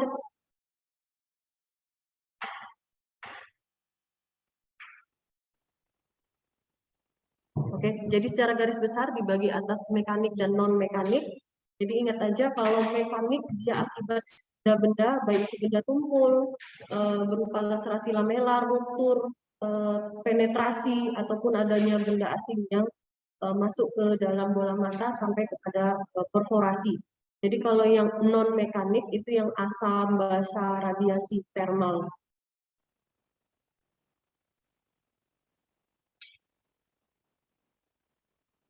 cepat. Oke, jadi secara garis besar dibagi atas mekanik dan non mekanik. Jadi ingat aja kalau mekanik dia akibat benda-benda, baik itu benda tumpul, berupa laserasi lamelar, ruptur, penetrasi, ataupun adanya benda asing yang masuk ke dalam bola mata sampai kepada perforasi. Jadi kalau yang non mekanik itu yang asam, basa, radiasi, thermal.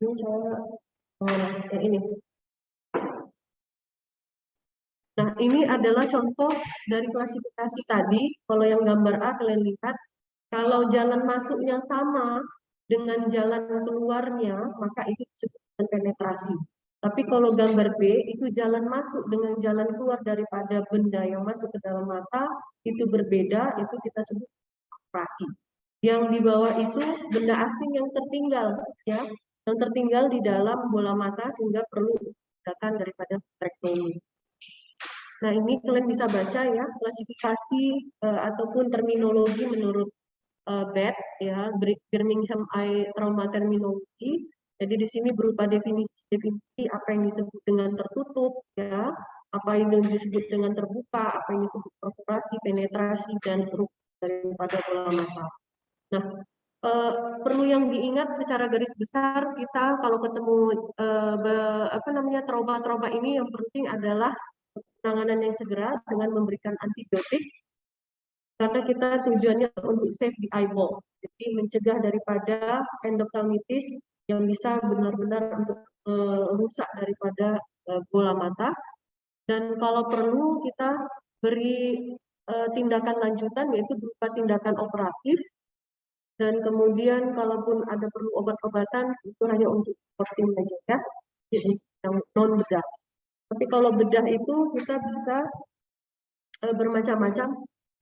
Ini saya ini. Nah, ini adalah contoh dari klasifikasi tadi. Kalau yang gambar A kalian lihat, kalau jalan masuknya sama dengan jalan keluarnya, maka itu disebut dengan penetrasi. Tapi kalau gambar B, itu jalan masuk dengan jalan keluar daripada benda yang masuk ke dalam mata, itu berbeda, itu kita sebut penetrasi. Yang di bawah itu benda asing yang tertinggal, ya, yang tertinggal di dalam bola mata sehingga perlu tindakan daripada vitrektomi. Nah, ini kalian bisa baca ya, klasifikasi ataupun terminologi menurut BET, ya, Birmingham Eye Trauma Terminology. Jadi di sini berupa definisi apa yang disebut dengan tertutup, ya, apa yang disebut dengan terbuka, apa yang disebut perforasi, penetrasi, dan daripada bola mata. Nah, perlu yang diingat secara garis besar, kita kalau ketemu trauma-trauma ini yang penting adalah penanganan yang segera dengan memberikan antibiotik, karena kita tujuannya untuk save the eyeball, jadi mencegah daripada endophthalmitis yang bisa benar-benar untuk rusak daripada bola mata. Dan kalau perlu kita beri tindakan lanjutan, yaitu berupa tindakan operatif, dan kemudian kalaupun ada perlu obat-obatan itu hanya untuk vaksin saja, ya, yang non bedah. Tapi kalau bedah itu kita bisa bermacam-macam.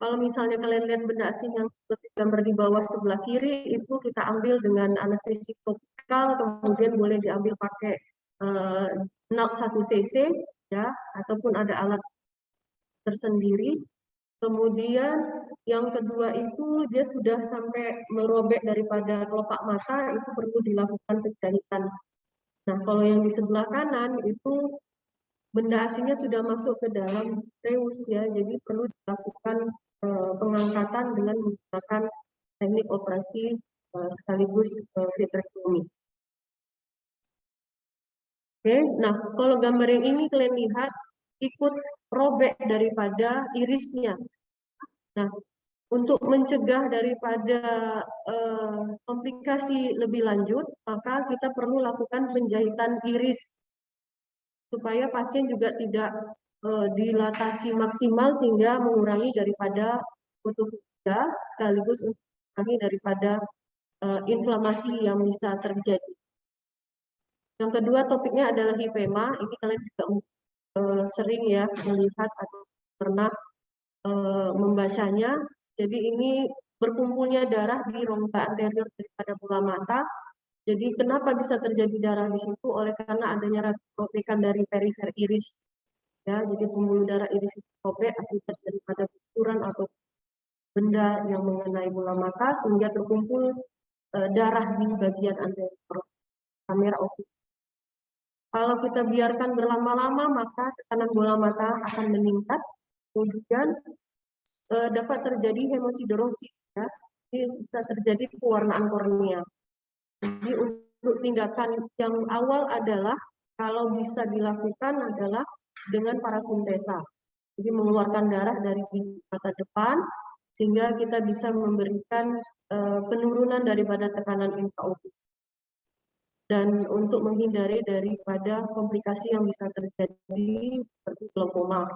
Kalau misalnya kalian lihat benda asing yang seperti gambar di bawah sebelah kiri, itu kita ambil dengan anestesi topikal, kemudian boleh diambil pakai 1 cc, ya, ataupun ada alat tersendiri. Kemudian yang kedua itu dia sudah sampai merobek daripada kelopak mata, itu perlu dilakukan penjahitan. Nah, kalau yang di sebelah kanan itu benda asingnya sudah masuk ke dalam reus, ya, jadi perlu dilakukan pengangkatan dengan menggunakan teknik operasi sekaligus vitrektomi. Oke, nah kalau gambar yang ini kalian lihat ikut robek daripada irisnya. Nah, untuk mencegah daripada komplikasi lebih lanjut, maka kita perlu lakukan penjahitan iris supaya pasien juga tidak dilatasi maksimal sehingga mengurangi daripada fotofobiа sekaligus untuk mengurangi daripada inflamasi yang bisa terjadi. Yang kedua topiknya adalah hipema. Ini kalian juga sering ya melihat atau pernah membacanya. Jadi ini berkumpulnya darah di rongga anterior daripada bola mata. Jadi kenapa bisa terjadi darah di situ? Oleh karena adanya robekan dari perifer iris. Ya, jadi pembuluh darah iris itu robek akibat daripada benturan atau benda yang mengenai bola mata sehingga terkumpul darah di bagian anterior kamera optik. Kalau kita biarkan berlama-lama, maka tekanan bola mata akan meningkat, kemudian dapat terjadi hemosiderosis, ya. Jadi bisa terjadi pewarnaan kornea. Jadi untuk tindakan yang awal adalah kalau bisa dilakukan adalah dengan parasintesa. Jadi mengeluarkan darah dari mata depan sehingga kita bisa memberikan penurunan daripada tekanan intraoptik. Dan untuk menghindari daripada komplikasi yang bisa terjadi seperti glaukoma.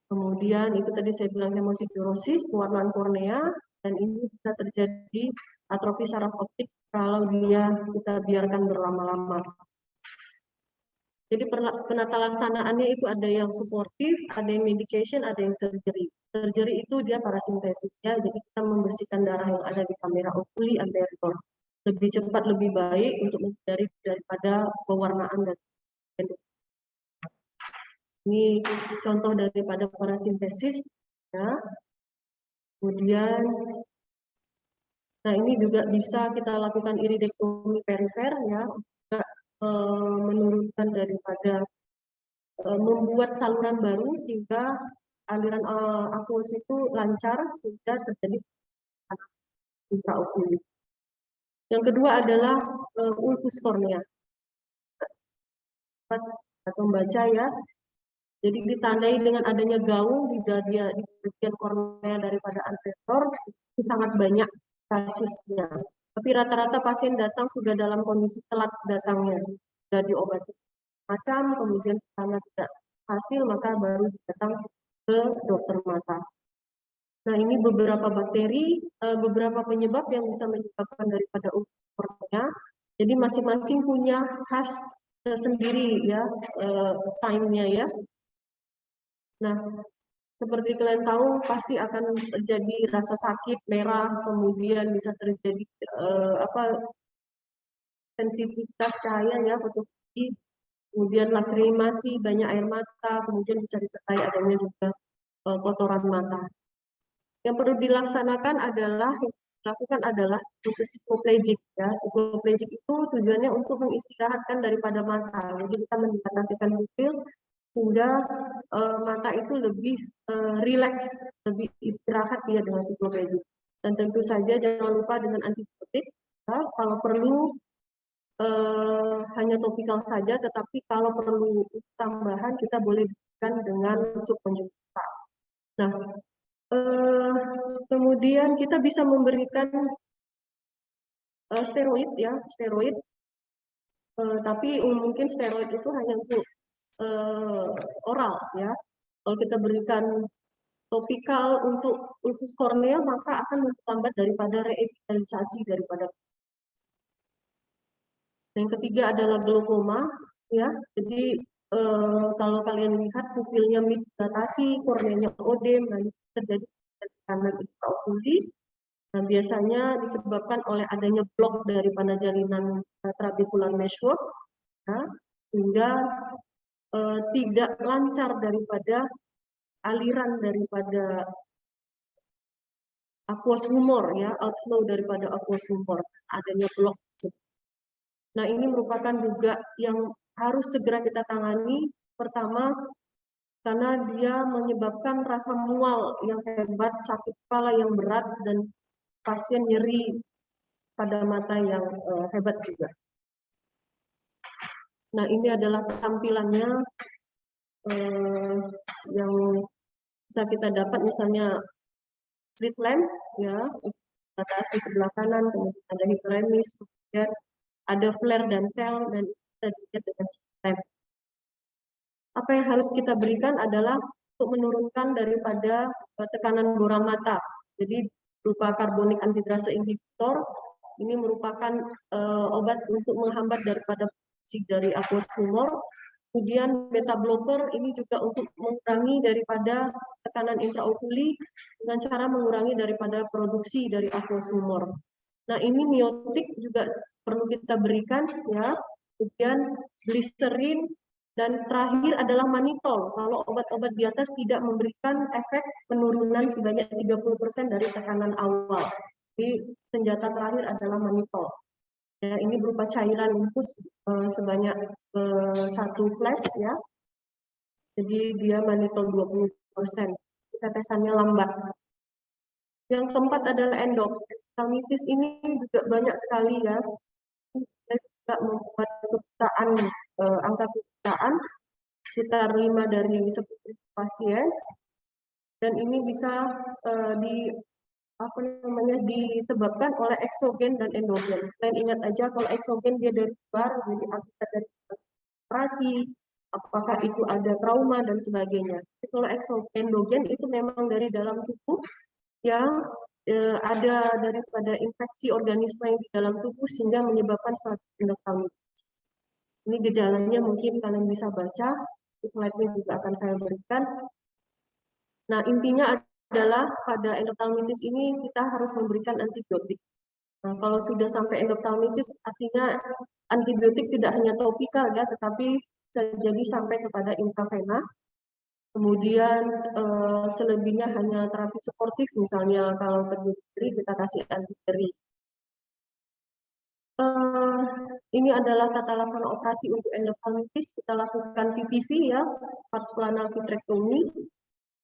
Kemudian itu tadi saya bilang hemosiderosis, pewarnaan kornea, dan ini bisa terjadi atrofi saraf optik kalau kita biarkan berlama-lama. Jadi penata laksanaannya itu ada yang suportif, ada yang medication, ada yang surgery. Surgery itu dia parasintesis, ya, jadi kita membersihkan darah yang ada di kamera okuli anterior. Lebih cepat, lebih baik untuk menghindari daripada pewarnaan dan Ini contoh daripada parasintesis, ya. Kemudian, nah ini juga bisa kita lakukan iridektomi perifer, ya, juga menurunkan daripada membuat saluran baru sehingga aliran aqueous itu lancar sehingga terjadi intraokulis. Yang kedua adalah ulcus cornea. Atau membaca, ya. Jadi ditandai dengan adanya gaung di bagian kornea daripada anterior itu sangat banyak kasusnya. Tapi rata-rata pasien datang sudah dalam kondisi telat datangnya, sudah diobati macam, kemudian karena tidak hasil maka baru datang ke dokter mata. Nah, ini beberapa bakteri, beberapa penyebab yang bisa menyebabkan daripada ulcus cornea. Jadi masing-masing punya khas sendiri, ya, sign-nya, ya. Nah, seperti kalian tahu pasti akan terjadi rasa sakit, merah, kemudian bisa terjadi sensitivitas cahaya, ya, fotografi, kemudian lagrimasi, banyak air mata, kemudian bisa disertai adanya juga kotoran mata. Yang perlu dilaksanakan adalah psikoplegik, ya. Psikoplegik itu tujuannya untuk mengistirahatkan daripada mata. Jadi kita mendilatasikan pupil sehingga mata itu lebih rileks, lebih istirahat, ya, dengan psikoplegik. Dan tentu saja jangan lupa dengan antibiotik, ya. Kalau perlu hanya topikal saja, tetapi kalau perlu tambahan kita boleh berikan dengan subkonjungtival. Nah, kemudian kita bisa memberikan steroid, ya, steroid. Tapi mungkin steroid itu hanya untuk oral, ya. Kalau kita berikan topikal untuk ulcus cornea maka akan memperlambat daripada revitalisasi daripada. Yang ketiga adalah glaukoma, ya. Jadi kalau kalian lihat pupilnya dilatasi, korneanya odem, nah ini terjadi tekanan intraokuli. Nah, biasanya disebabkan oleh adanya blok daripada jalinan trabecular meshwork, ya, sehingga tidak lancar daripada aliran daripada aqueous humor, ya, outflow daripada aqueous humor, adanya blok. Nah, ini merupakan juga yang harus segera kita tangani. Pertama, karena dia menyebabkan rasa mual yang hebat, sakit kepala yang berat, dan pasien nyeri pada mata yang hebat juga. Nah, ini adalah tampilannya yang bisa kita dapat, misalnya slit lamp, ya, batasi sebelah kanan, kemudian ada hiperemis, kemudian ada flare dan sel, dan kita dilihat dengan slit lamp. Apa yang harus kita berikan adalah untuk menurunkan daripada tekanan bola mata. Jadi berupa karbonik antidrasa inhibitor, ini merupakan obat untuk menghambat daripada fungsi dari aqueous humor. Kemudian beta blocker ini juga untuk mengurangi daripada tekanan intraokuli dengan cara mengurangi daripada produksi dari aqueous humor. Nah, ini miotik juga perlu kita berikan, ya. Kemudian glycerin, dan terakhir adalah manitol. Kalau obat-obat di atas tidak memberikan efek penurunan sebanyak 30% dari tekanan awal. Jadi senjata terakhir adalah manitol. Ya, ini berupa cairan infus sebanyak 1 flash, ya. Jadi dia manitol 20%. Tetesannya lambat. Yang keempat adalah endophthalmitis, ini juga banyak sekali, ya. Kita juga membuat kebutaan, angka kebutaan sekitar 5 dari 10 pasien, dan ini bisa disebabkan oleh eksogen dan endogen. Kalian ingat aja kalau eksogen dia dari luar, jadi akibat dari operasi, apakah itu ada trauma dan sebagainya. Jadi kalau endogen itu memang dari dalam tubuh yang ada daripada infeksi organisme yang di dalam tubuh sehingga menyebabkan suatu endophthalmitis. Ini gejalanya mungkin kalian bisa baca, slide-nya juga akan saya berikan. Nah, intinya adalah pada endophthalmitis ini kita harus memberikan antibiotik. Nah, kalau sudah sampai endophthalmitis, artinya antibiotik tidak hanya topikal, ya, tetapi bisa jadi sampai kepada intravena. Kemudian selebihnya hanya terapi suportif, misalnya kalau terjadi kita kasih antinyeri. Ini adalah tata laksana operasi untuk endokardit, kita lakukan PPV ya, pars plana vitrectomy.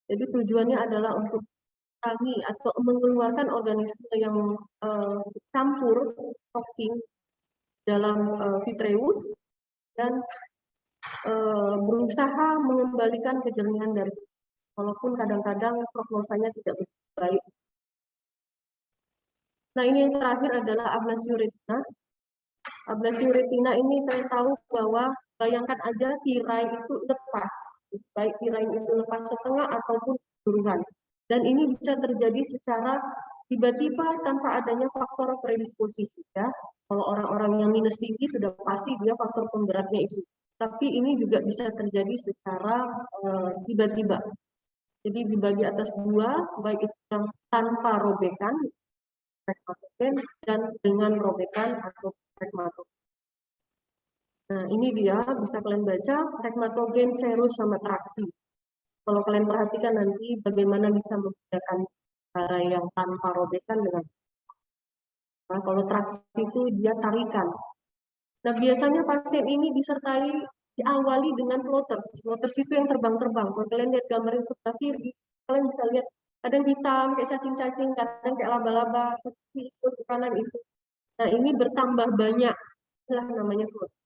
Jadi tujuannya adalah untuk kami atau mengeluarkan organisme yang campur toksin dalam vitreus dan berusaha mengembalikan kejernihan dari walaupun kadang-kadang prognosanya tidak begitu baik. Nah, ini yang terakhir adalah ablasi retina. Ablasi retina ini saya tahu bahwa bayangkan aja tirai itu lepas, baik tirai itu lepas setengah ataupun keseluruhan. Dan ini bisa terjadi secara tiba-tiba tanpa adanya faktor predisposisi ya. Kalau orang-orang yang minus tinggi sudah pasti dia faktor pemberatnya itu. Tapi ini juga bisa terjadi secara tiba-tiba. Jadi dibagi atas dua, baik itu yang tanpa robekan, rekmatogen, dan dengan robekan atau rekmatogen. Nah, ini dia, bisa kalian baca, rekmatogen, serus, sama traksi. Kalau kalian perhatikan nanti bagaimana bisa membedakan cara yang tanpa robekan dengan. Nah, kalau traksi itu dia tarikan. Nah, biasanya pasien ini disertai diawali dengan floaters. Floaters itu yang terbang-terbang. Kalau kalian lihat gambar yang sebelah kiri, kalian bisa lihat kadang hitam kayak cacing-cacing, kadang kayak laba-laba, itu kanan itu. Nah, ini bertambah banyak, itulah namanya floaters.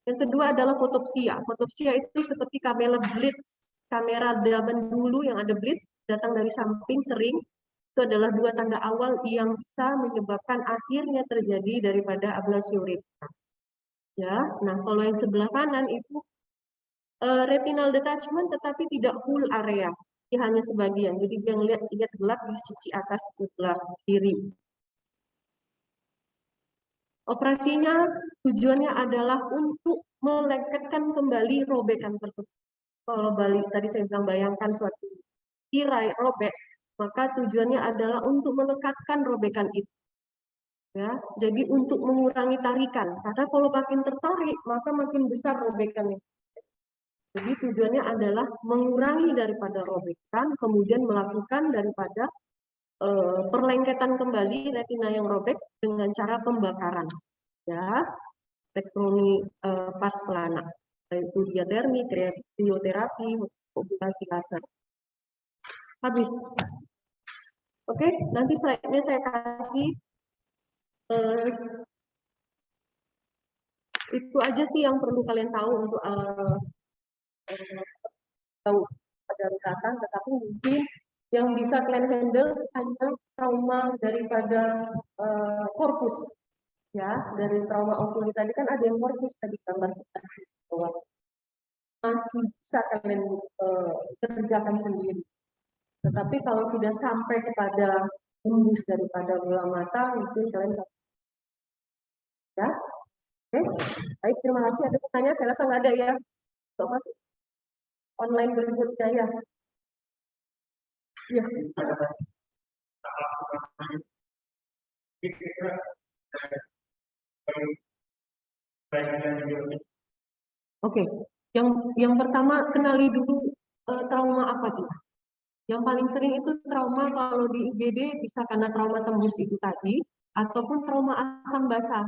Yang kedua adalah fotopsia. Fotopsia itu seperti kamera blitz, kamera zaman dulu yang ada blitz, datang dari samping sering. Itu adalah dua tanda awal yang bisa menyebabkan akhirnya terjadi daripada ablasio retina. Ya, nah kalau yang sebelah kanan itu retinal detachment tetapi tidak full area, dia hanya sebagian. Jadi dia lihat gelap di sisi atas sebelah kiri. Operasinya tujuannya adalah untuk melekatkan kembali robekan tersebut. Kalau balik tadi saya bilang bayangkan suatu tirai robek, maka tujuannya adalah untuk melekatkan robekan itu. Ya, jadi untuk mengurangi tarikan. Karena kalau makin tertarik, maka makin besar robekannya. Jadi tujuannya adalah mengurangi daripada robekan, kemudian melakukan daripada perlengketan kembali retina yang robek dengan cara pembakaran. Ya, teknologi pars plana, yaitu diatermi, krioterapi, obligasi laser. Habis. Oke, nanti slide-nya saya kasih. Itu aja sih yang perlu kalian tahu untuk tahu kedaruratan, tetapi mungkin yang bisa kalian handle hanya trauma daripada korpus. Ya, dari trauma okuli tadi kan ada yang korpus tadi gambar seperti bahwa masih bisa kalian kerjakan sendiri. Tetapi kalau sudah sampai kepada tembus daripada bola mata, mungkin kalian ya. Oke, baik, terima kasih. Ada pertanyaan? Saya rasa nggak ada ya. Untuk masuk online berikutnya ya. Ya. Oke, yang pertama kenali dulu trauma apa tuh? Yang paling sering itu trauma kalau di IGD bisa karena trauma tembus itu tadi, ataupun trauma asam basah,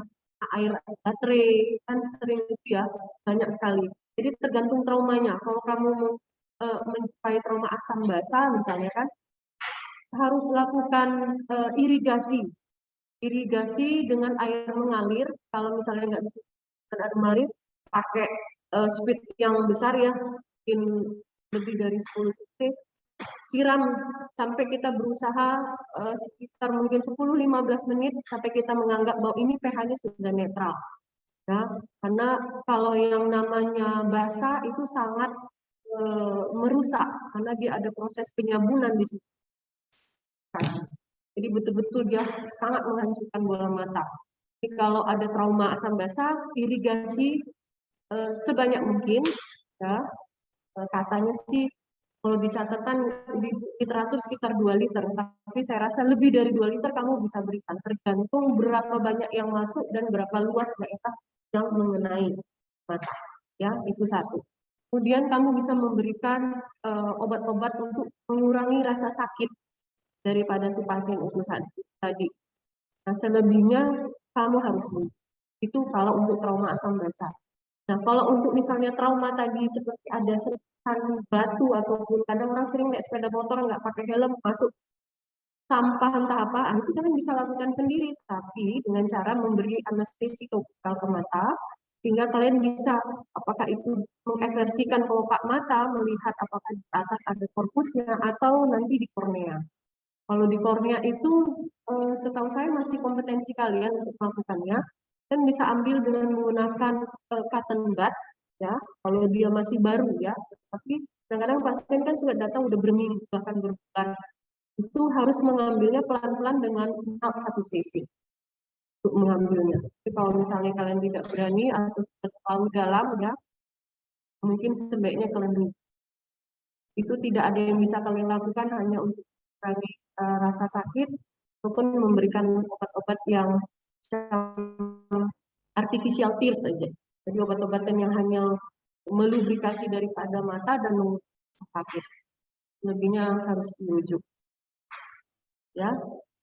air baterai, kan sering itu ya, banyak sekali. Jadi tergantung traumanya. Kalau kamu mencapai trauma asam basah misalnya kan, harus lakukan irigasi. Irigasi dengan air mengalir, kalau misalnya nggak bisa dengan air mengalir, pakai speed yang besar ya, mungkin lebih dari 10 cc, siram sampai kita berusaha sekitar mungkin 10-15 menit sampai kita menganggap bahwa ini pH-nya sudah netral. Ya, karena kalau yang namanya basah itu sangat merusak karena dia ada proses penyabunan di situ. Jadi betul-betul dia sangat menghancurkan bola mata. Jadi kalau ada trauma asam basah, irigasi sebanyak mungkin, ya, katanya sih kalau di catatan di literatur sekitar 2 liter, tapi saya rasa lebih dari 2 liter kamu bisa berikan, tergantung berapa banyak yang masuk dan berapa luas daerah yang mengenai mata. Ya, itu satu. Kemudian kamu bisa memberikan obat-obat untuk mengurangi rasa sakit daripada si pasien itu tadi. Nah, selebihnya kamu harus rujuk. Itu kalau untuk trauma asam basah. Nah, kalau untuk misalnya trauma tadi seperti ada sentuhan batu ataupun kadang orang sering naik sepeda motor nggak pakai helm masuk sampah entah apa, itu kalian bisa lakukan sendiri, tapi dengan cara memberi anestesi topikal ke mata, sehingga kalian bisa, apakah itu mengeversikan kelopak mata, melihat apakah di atas ada korpusnya, atau nanti di kornea. Kalau di kornea itu, setahu saya masih kompetensi kalian untuk melakukannya, dan bisa ambil dengan menggunakan cotton bud, ya, kalau dia masih baru ya, tapi kadang-kadang pasien kan sudah datang udah berminggu bahkan berbulan, itu harus mengambilnya pelan-pelan dengan 1 cc untuk mengambilnya. Tapi kalau misalnya kalian tidak berani atau sudah terlalu dalam ya, mungkin sebaiknya kalian itu tidak ada yang bisa kalian lakukan hanya untuk mengurangi rasa sakit ataupun memberikan obat-obat yang artificial tears saja. Jadi obat-obatan yang hanya melubrikasi daripada mata dan mengurangi sakit. Lebihnya harus dirujuk. Ya,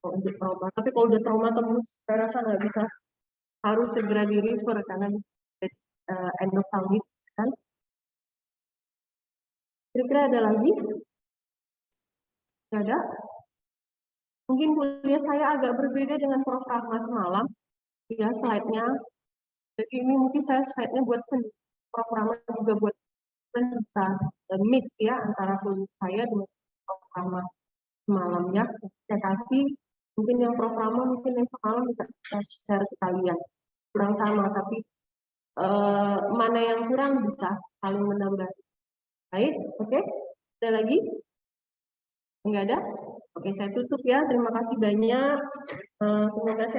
untuk trauma. Tapi kalau udah trauma terus, saya rasa nggak bisa, harus segera di refer karena endoftalmitis kan. Kira-kira ada lagi? Nggak ada? Mungkin kuliah saya agak berbeda dengan Prof. Rahma semalam. Ya, slide-nya. Jadi ini mungkin saya slide-nya buat sendiri. Prof. Rahma juga buat bisa mix ya antara kuliah saya dengan Prof. Rahma semalam ya. Saya kasih mungkin yang Prof. Rahma mungkin yang semalam bisa share ke kalian. Kurang sama, tapi mana yang kurang bisa saling menambah. Baik, oke. Ada lagi? Enggak ada? Oke, saya tutup ya. Terima kasih banyak. Semoga